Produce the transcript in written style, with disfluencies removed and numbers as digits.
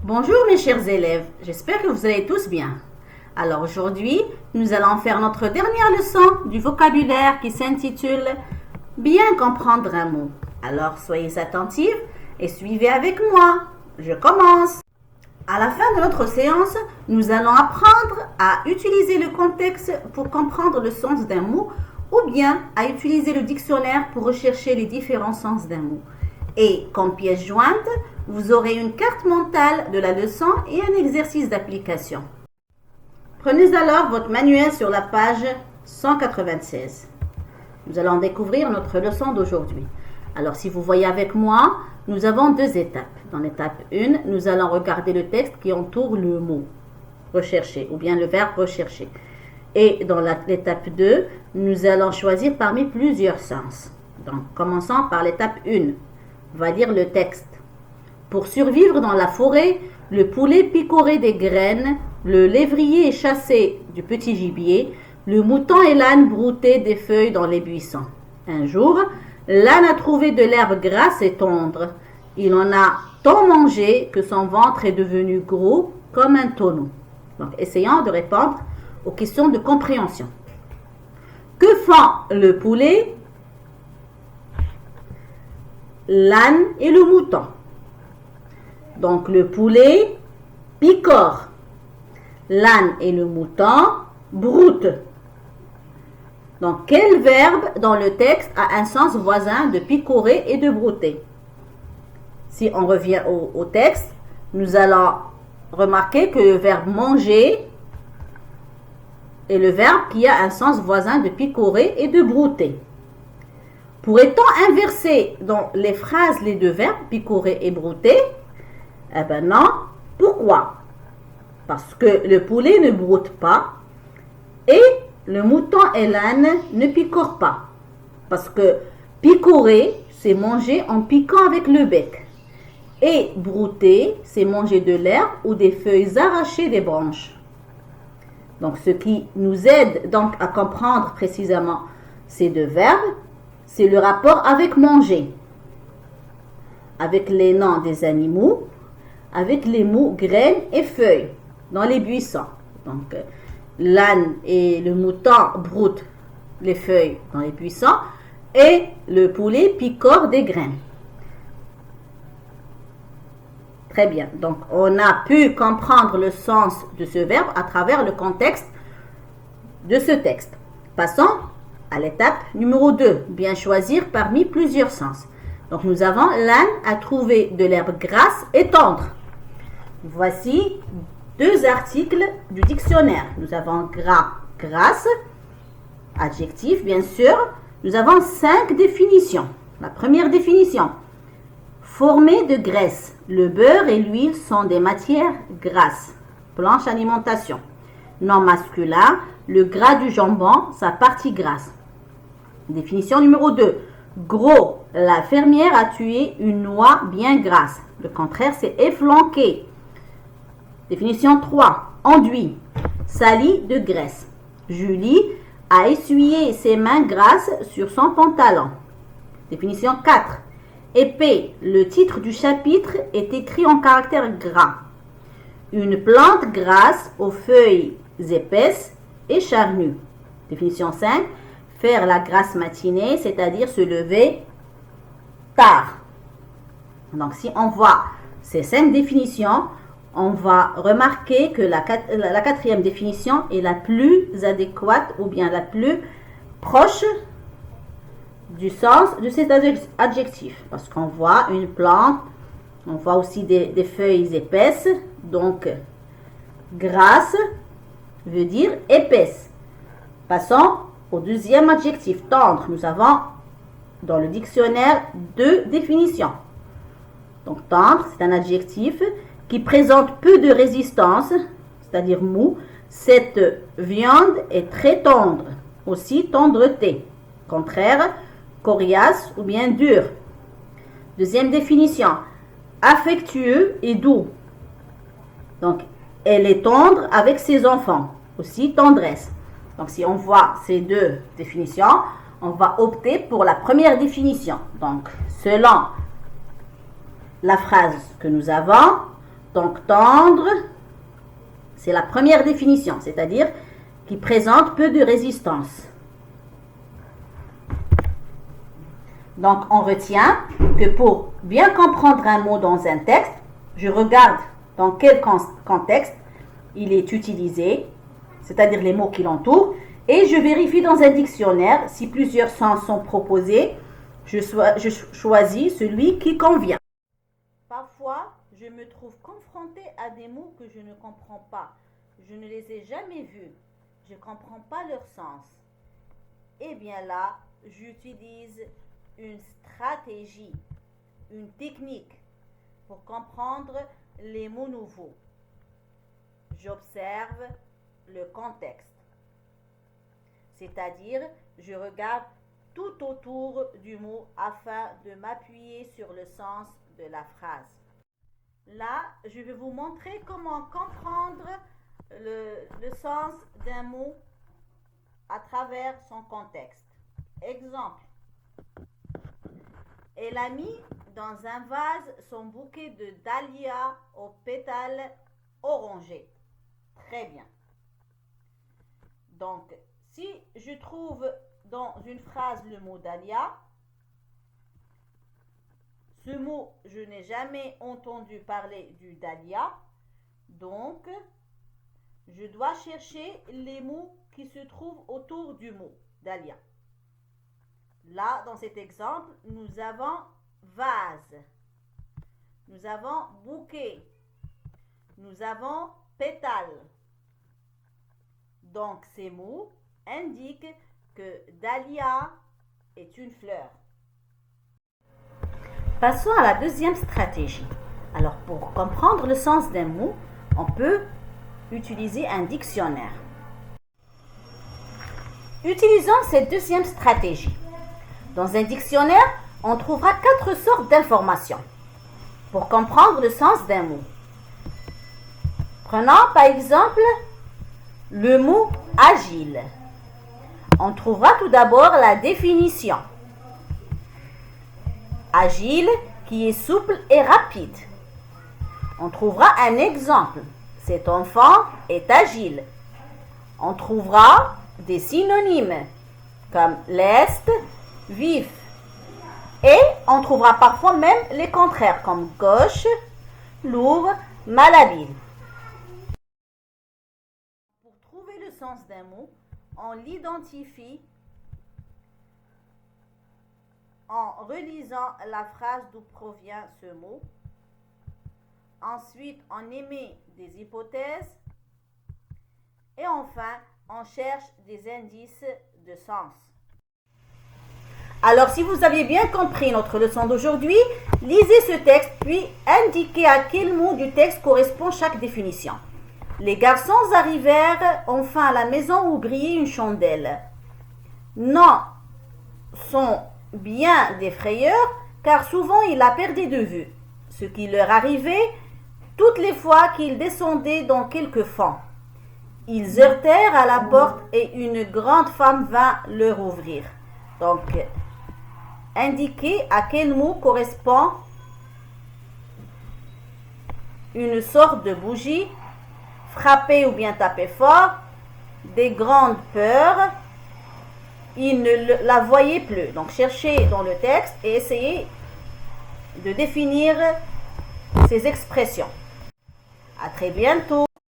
Bonjour mes chers élèves, j'espère que vous allez tous bien. Alors aujourd'hui, nous allons faire notre dernière leçon du vocabulaire qui s'intitule « Bien comprendre un mot ». Alors soyez attentifs et suivez avec moi. Je commence. À la fin de notre séance, nous allons apprendre à utiliser le contexte pour comprendre le sens d'un mot ou bien à utiliser le dictionnaire pour rechercher les différents sens d'un mot. Et comme pièce jointe, vous aurez une carte mentale de la leçon et un exercice d'application. Prenez alors votre manuel sur la page 196. Nous allons découvrir notre leçon d'aujourd'hui. Alors si vous voyez avec moi, nous avons deux étapes. Dans l'étape 1, nous allons regarder le texte qui entoure le mot rechercher ou bien le verbe rechercher. Et dans l'étape 2, nous allons choisir parmi plusieurs sens. Donc commençons par l'étape 1. On va lire le texte. Pour survivre dans la forêt, le poulet picorait des graines, le lévrier chassait du petit gibier, le mouton et l'âne broutaient des feuilles dans les buissons. Un jour, l'âne a trouvé de l'herbe grasse et tendre. Il en a tant mangé que son ventre est devenu gros comme un tonneau. Donc, essayons de répondre aux questions de compréhension. Que font le poulet, l'âne et le mouton? Donc, le poulet picore. L'âne et le mouton broutent. Donc, quel verbe dans le texte a un sens voisin de picorer et de brouter? Si on revient au texte, nous allons remarquer que le verbe manger est le verbe qui a un sens voisin de picorer et de brouter. Pourrait-on inverser dans les phrases les deux verbes, picorer et brouter? Eh bien non. Pourquoi? Parce que le poulet ne broute pas et le mouton et l'âne ne picorent pas. Parce que picorer, c'est manger en piquant avec le bec. Et brouter, c'est manger de l'herbe ou des feuilles arrachées des branches. Donc, ce qui nous aide donc à comprendre précisément ces deux verbes, c'est le rapport avec manger, avec les noms des animaux, avec les mots graines et feuilles dans les buissons. Donc, l'âne et le mouton broutent les feuilles dans les buissons et le poulet picore des graines. Très bien. Donc, on a pu comprendre le sens de ce verbe à travers le contexte de ce texte. Passons à l'étape numéro 2. Bien choisir parmi plusieurs sens. Donc, nous avons l'âne a trouvé de l'herbe grasse et tendre. Voici deux articles du dictionnaire. Nous avons gras, grasse, adjectif bien sûr. Nous avons 5 définitions. La première définition. Formé de graisse. Le beurre et l'huile sont des matières grasses. Planche alimentation. Nom masculin. Le gras du jambon, sa partie grasse. Définition numéro 2. Gros. La fermière a tué une noix bien grasse. Le contraire, c'est efflanqué. Définition 3. Enduit. Sali de graisse. Julie a essuyé ses mains grasses sur son pantalon. Définition 4. Épais. Le titre du chapitre est écrit en caractères gras. Une plante grasse aux feuilles épaisses et charnues. Définition 5. Faire la grasse matinée, c'est-à-dire se lever tard. Donc, si on voit ces 5 définitions, on va remarquer que la quatrième définition est la plus adéquate ou bien la plus proche du sens de cet adjectif. Parce qu'on voit une plante, on voit aussi des feuilles épaisses. Donc, grasse veut dire épaisse. Passons au deuxième adjectif, tendre. Nous avons dans le dictionnaire 2 définitions. Donc, tendre, c'est un adjectif qui présente peu de résistance, c'est-à-dire mou. Cette viande est très tendre, aussi tendreté. Contraire, coriace ou bien dur. Deuxième définition, affectueux et doux. Donc, elle est tendre avec ses enfants, aussi tendresse. Donc, si on voit ces deux définitions, on va opter pour la première définition. Donc, selon la phrase que nous avons, Donc tendre, c'est la première définition, c'est-à-dire qui présente peu de résistance. Donc on retient que pour bien comprendre un mot dans un texte, je regarde dans quel contexte il est utilisé, c'est-à-dire les mots qui l'entourent, et je vérifie dans un dictionnaire si plusieurs sens sont proposés, je choisis celui qui convient. Parfois, je me trouve confrontée à des mots que je ne comprends pas. Je ne les ai jamais vus. Je ne comprends pas leur sens. Et bien là, j'utilise une stratégie, une technique pour comprendre les mots nouveaux. J'observe le contexte. C'est-à-dire, je regarde tout autour du mot afin de m'appuyer sur le sens de la phrase. Là, je vais vous montrer comment comprendre le sens d'un mot à travers son contexte. Exemple. Elle a mis dans un vase son bouquet de dahlias aux pétales orangés. Très bien. Donc, si je trouve dans une phrase le mot dahlia, ce mot, je n'ai jamais entendu parler du dahlia, donc je dois chercher les mots qui se trouvent autour du mot dahlia. Là, dans cet exemple, nous avons vase, nous avons bouquet, nous avons pétale. Donc, ces mots indiquent que dahlia est une fleur. Passons à la deuxième stratégie. Alors, pour comprendre le sens d'un mot, on peut utiliser un dictionnaire. Utilisons cette deuxième stratégie. Dans un dictionnaire, on trouvera 4 sortes d'informations pour comprendre le sens d'un mot. Prenons par exemple le mot agile. On trouvera tout d'abord la définition. Agile, qui est souple et rapide. On trouvera un exemple. Cet enfant est agile. On trouvera des synonymes comme leste, vif. Et on trouvera parfois même les contraires comme gauche, lourd, malhabile. Pour trouver le sens d'un mot, on l'identifie en relisant la phrase d'où provient ce mot. Ensuite, on émet des hypothèses. Et enfin, on cherche des indices de sens. Alors, si vous avez bien compris notre leçon d'aujourd'hui, lisez ce texte puis indiquez à quel mot du texte correspond chaque définition. Les garçons arrivèrent enfin à la maison où brillait une chandelle. Non, sont bien des frayeurs, car souvent ils la perdaient de vue, ce qui leur arrivait toutes les fois qu'ils descendaient dans quelque fond. Ils heurtèrent à la porte et une grande femme vint leur ouvrir. Donc, indiquez à quel mot correspond une sorte de bougie, frapper ou bien taper fort, des grandes peurs. Il ne la voyait plus. Donc, cherchez dans le texte et essayez de définir ces expressions. À très bientôt.